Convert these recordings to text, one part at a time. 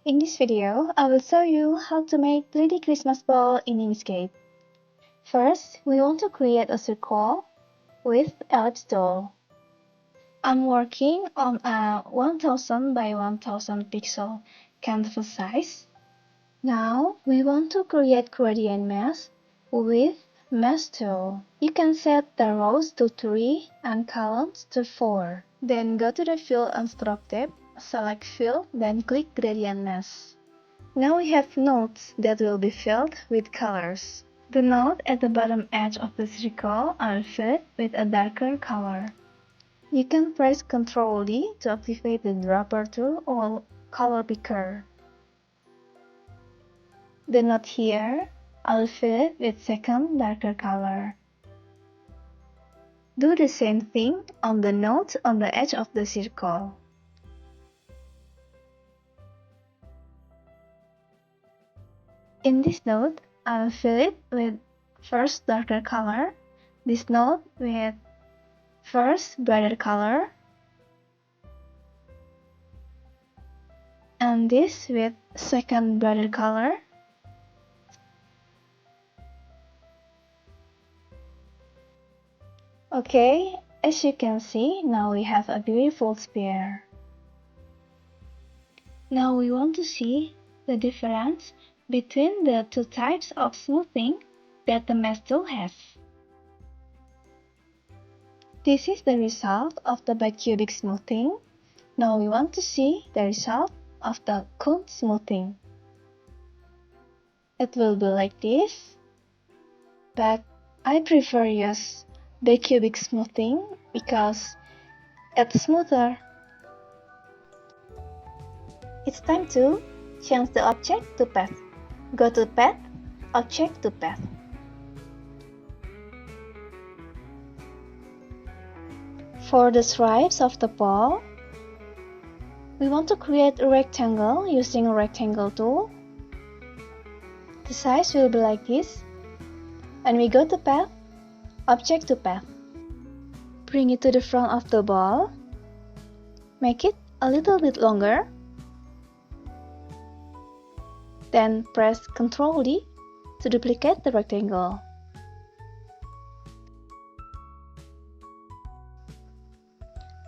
In this video, I will show you how to make 3D Christmas ball in Inkscape. First, we want to create a circle with ellipse tool. I'm working on a 1000 by 1000 pixel canvas size. Now, we want to create gradient mesh with mesh tool. You can set the rows to 3 and columns to 4. Then go to the Fill and Stroke tab, select Fill, then click Gradient Mesh. Now we have nodes that will be filled with colors. The node at the bottom edge of the circle are filled with a darker color. You can press Ctrl D to activate the dropper tool or color picker. The node here are filled with second darker color. Do the same thing on the nodes on the edge of the circle. In this node, I'll fill it with first darker color, this node with first brighter color, and this with second brighter color. Okay, as you can see, now we have a beautiful sphere. Now we want to see the difference between the two types of smoothing that the mesh tool has. This is the result of the bicubic smoothing. Now we want to see the result of the cone smoothing. It will be like this, but I prefer use bicubic smoothing because it's smoother. It's time to change the object to path. Go to Path, Object to Path. For the stripes of the ball, we want to create a rectangle using a rectangle tool. The size will be like this. And we go to Path, Object to Path. Bring it to the front of the ball. Make it a little bit longer. Then press Ctrl D to duplicate the rectangle.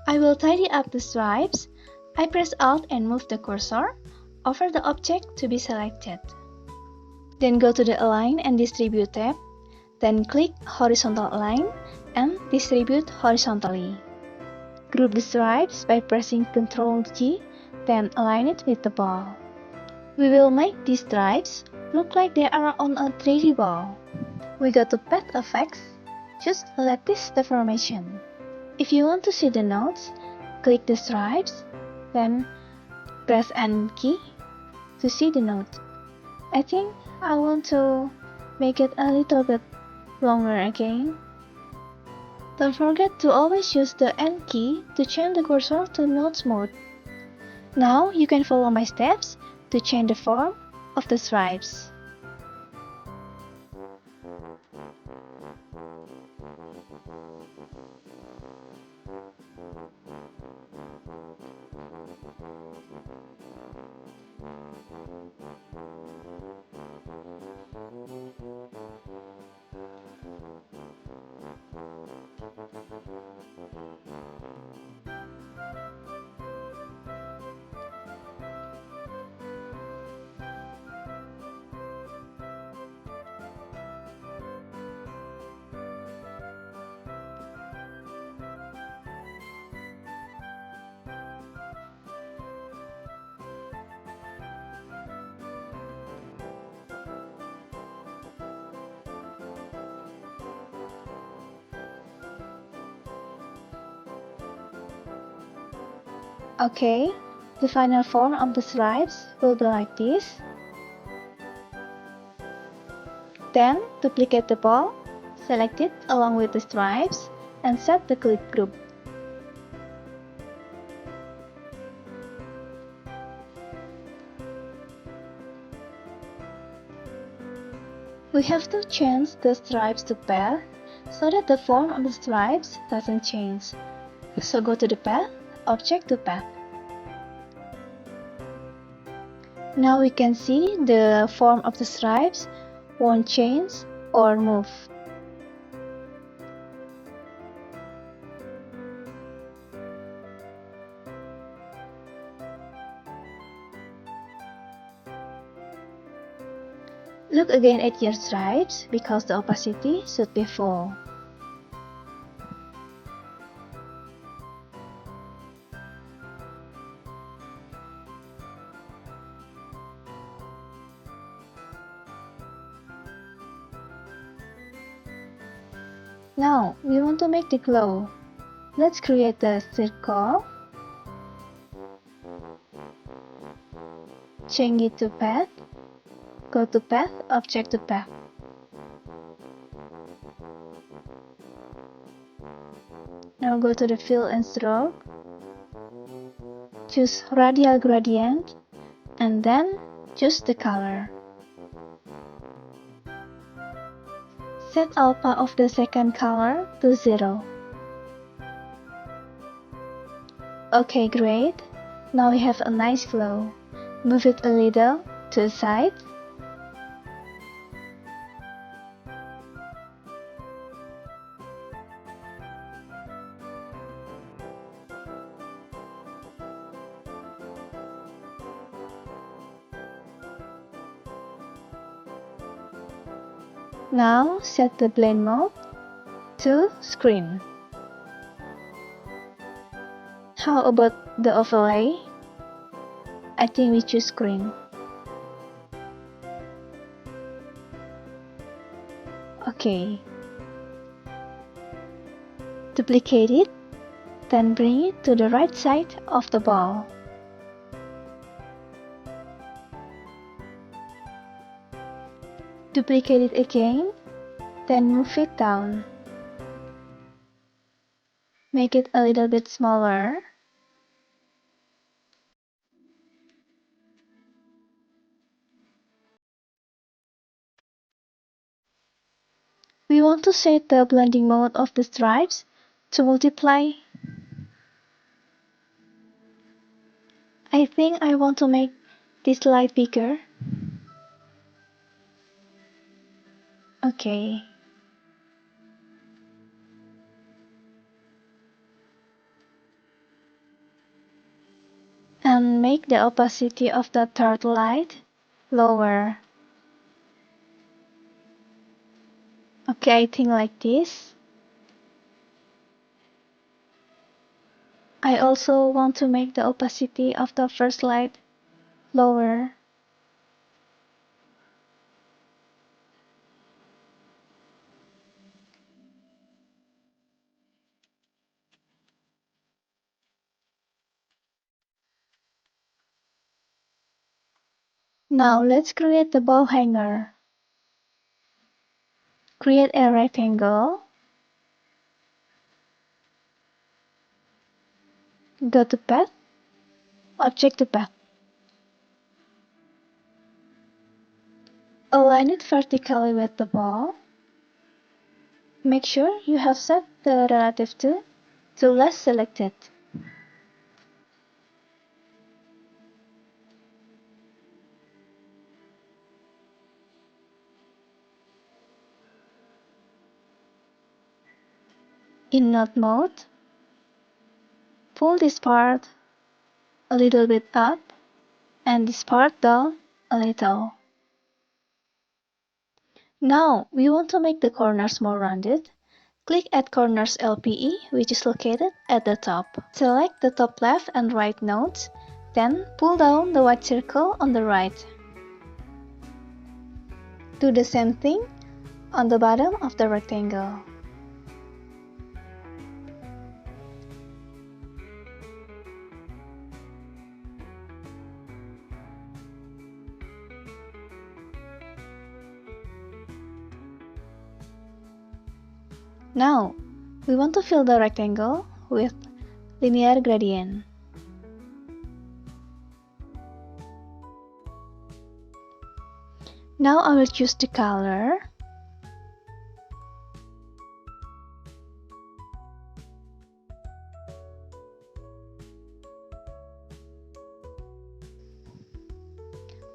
I will tidy up the stripes. I press Alt and move the cursor over the object to be selected. Then go to the Align and Distribute tab. Then click Horizontal Align and distribute horizontally. Group the stripes by pressing Ctrl G, then align it with the ball. We will make these stripes look like they are on a 3D ball. We go to Path Effects, choose Lattice Deformation. If you want to see the nodes, click the stripes, then press N key to see the node. I think I want to make it a little bit longer again. Don't forget to always use the N key to change the cursor to node mode. Now you can follow my steps to change the form of the stripes. Okay, the final form of the stripes will be like this. Then, duplicate the ball, select it along with the stripes, and set the clip group. We have to change the stripes to path so that the form of the stripes doesn't change. So go to the Path, Object to Path. Now we can see the form of the stripes won't change or move. Look again at your stripes because the opacity should be full. Now we want to make the glow. Let's create the circle. Change it to path. Go to path, object to path. Now go to the fill and stroke. Choose radial gradient and then choose the color. Set alpha of the second color to 0. Okay, great. Now we have a nice glow. Move it a little to the side. Now set the blend mode to screen. How about the overlay? I think we choose screen. Okay. Duplicate it, then bring it to the right side of the ball. Duplicate it again, then move it down. Make it a little bit smaller. We want to set the blending mode of the stripes to multiply. I think I want to make this light bigger. Okay. And make the opacity of the third light lower. Okay, I think like this. I also want to make the opacity of the first light lower. Now let's create the ball hanger. Create a rectangle. Go to path, object to path. Align it vertically with the ball. Make sure you have set the relative to less selected. In node mode, pull this part a little bit up and this part down a little. Now we want to make the corners more rounded. Click at Corners LPE, which is located at the top. Select the top left and right nodes, then pull down the white circle on the right. Do the same thing on the bottom of the rectangle. Now, we want to fill the rectangle with linear gradient. Now I will choose the color.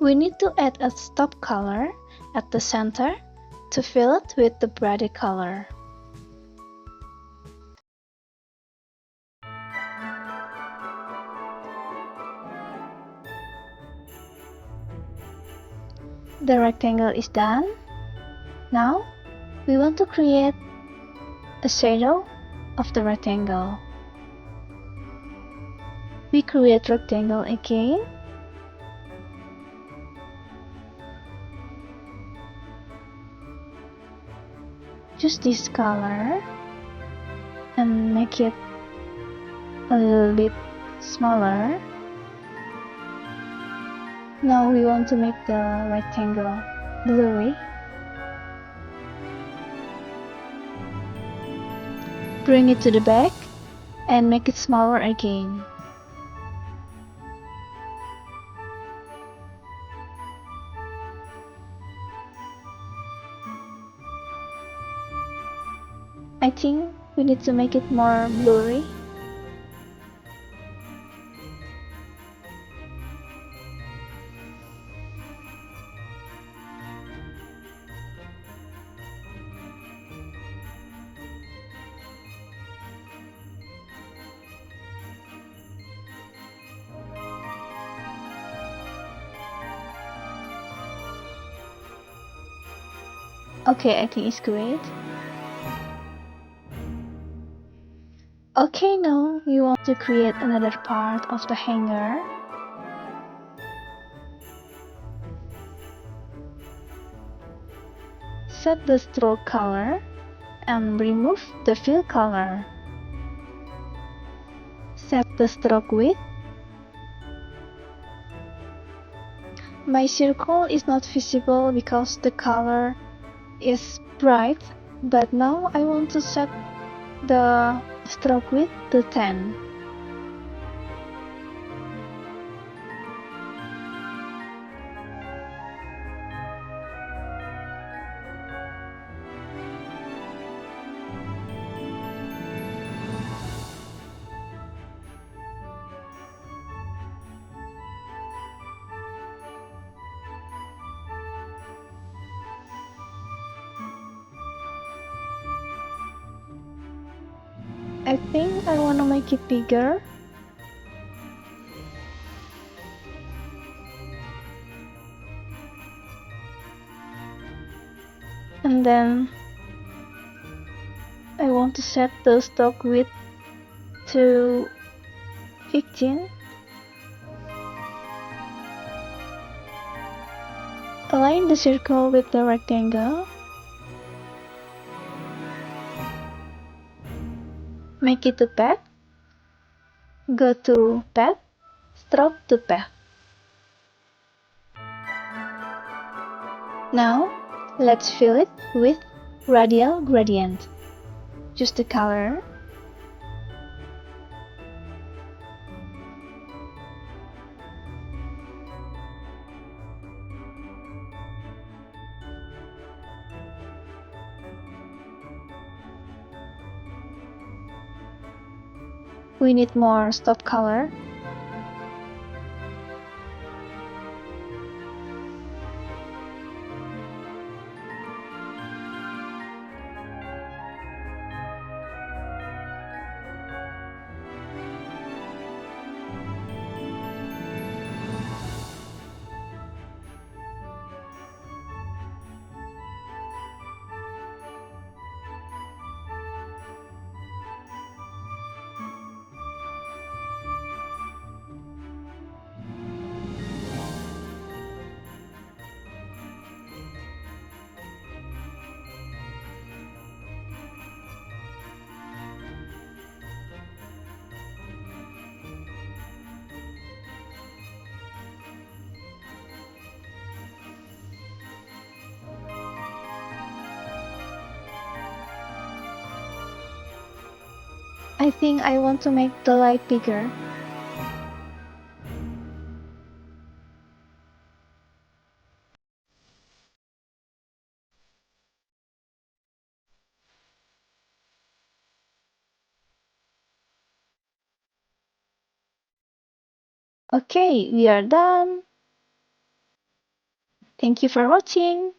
We need to add a stop color at the center to fill it with the body color. The rectangle is done. Now, we want to create a shadow of the rectangle. We create rectangle again. Choose this color and make it a little bit smaller. Now we want to make the rectangle blurry. Bring it to the back and make it smaller again. I think we need to make it more blurry. Okay, I think it's great. Okay, now we want to create another part of the hanger. Set the stroke color and remove the fill color. Set the stroke width. My circle is not visible because the color is bright, but now I want to set the stroke width to 10. I think I want to make it bigger. And then I want to set the stroke width to 15. Align the circle with the rectangle. Make it to path. Go to path, stroke to path. Now, let's fill it with radial gradient. Choose the color. We need more stop color. I think I want to make the light bigger. Okay, we are done. Thank you for watching.